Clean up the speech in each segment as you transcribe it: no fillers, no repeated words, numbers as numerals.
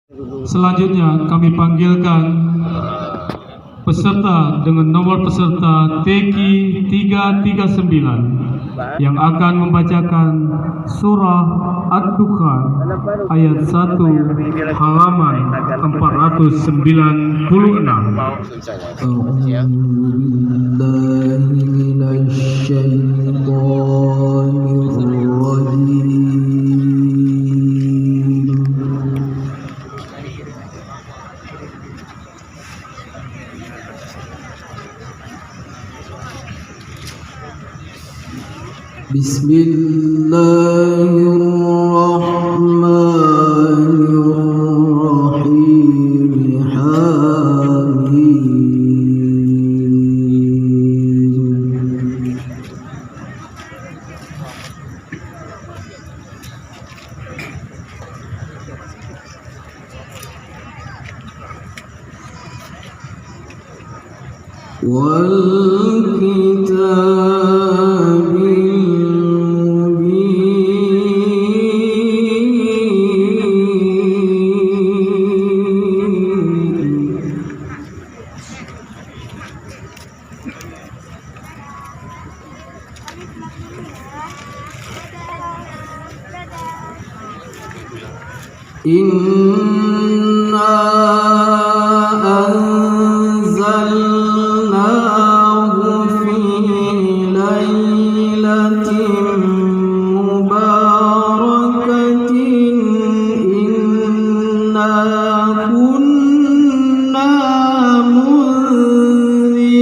Selanjutnya kami panggilkan peserta dengan nomor peserta TQ 339 yang akan membacakan surah Ad-Dukhan ayat 1 halaman 496. Bismillahirrahmanirrahim. Wal kitabil Inna anzalnahu fi lailatin mubarakatin inna kunna munzirin.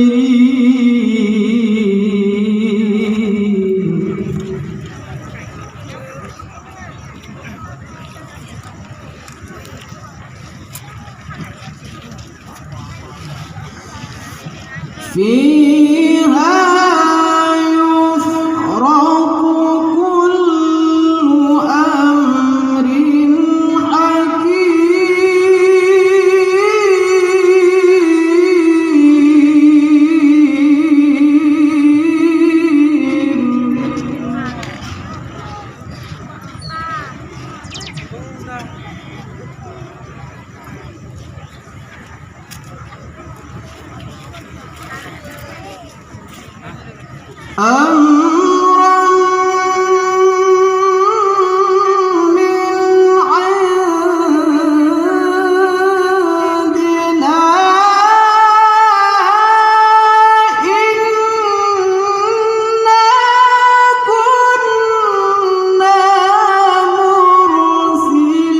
Fiha yufraqu kullu amrin hakim. Amran min 'indina inna kunna mursilin.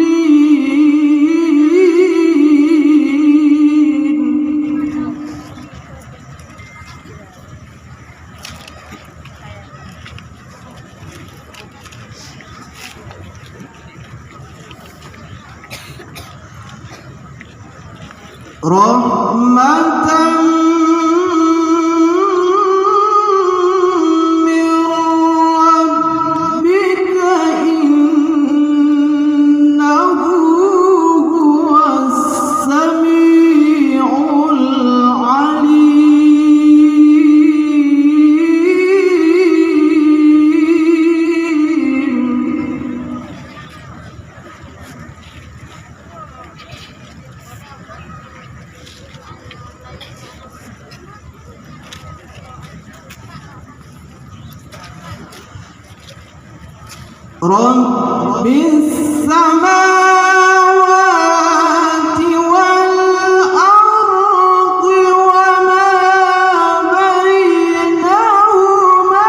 Rahmatan min rabbika innahu huwas sami'ul alim. Rabbis samawati wal ardi wa ma bainahuma.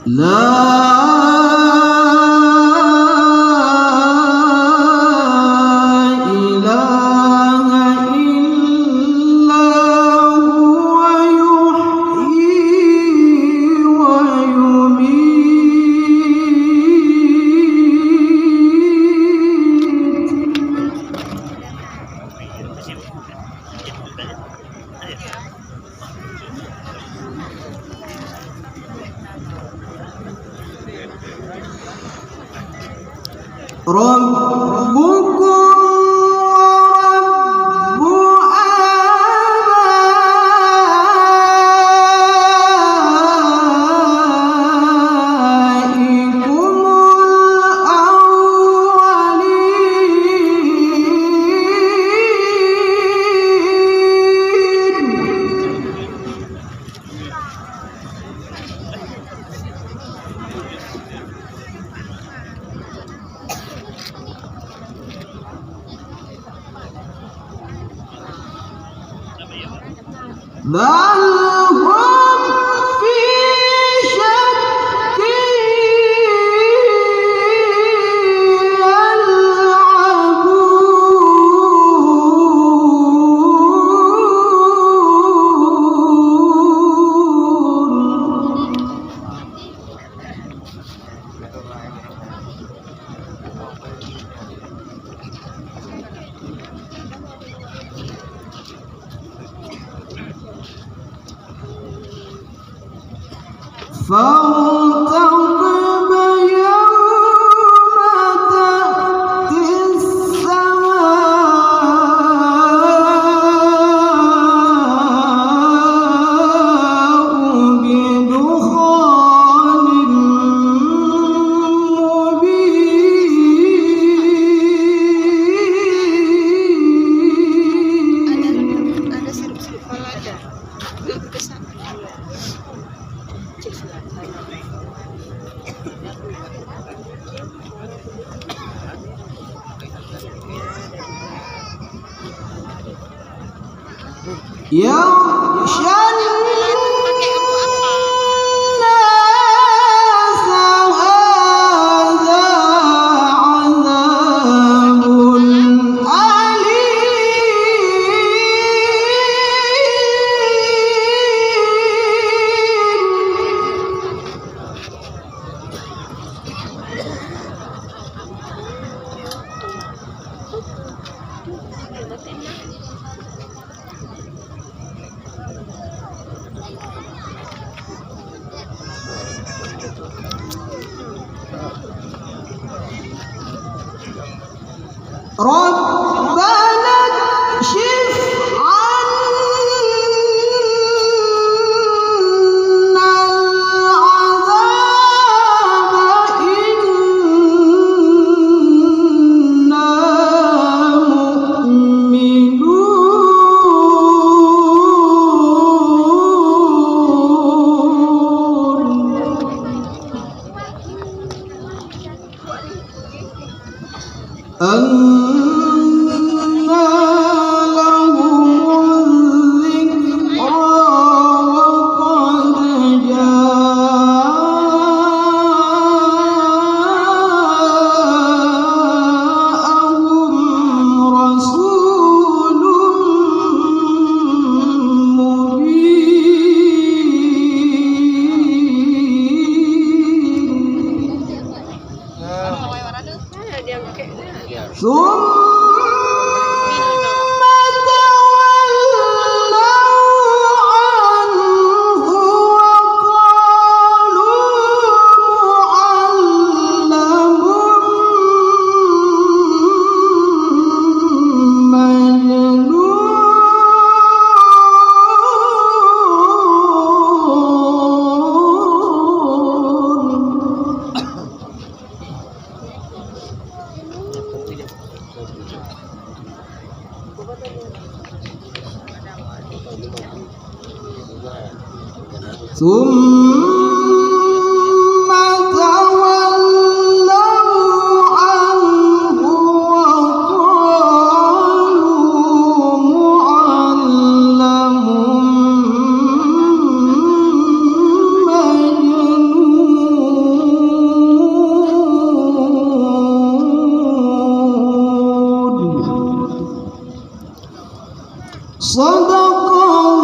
La Rabbukum Dalhum fi syakki فارتقب يوم تأتي السماء بدخان مبين. Ada sirup-sirup kepala ada. Enggak kesan. Cek selatan. Yaghshan Pakai lampu apa? nas hadza azabun Rabbana kshif 'annal 'adzaba inna mu'minun. Anna lahumuz zikra wa qad ja'ahum rasulun mubin. Dia pakai. Summa tawallaw anhu wa qalu mu'allamun majnun. Sadaqallahu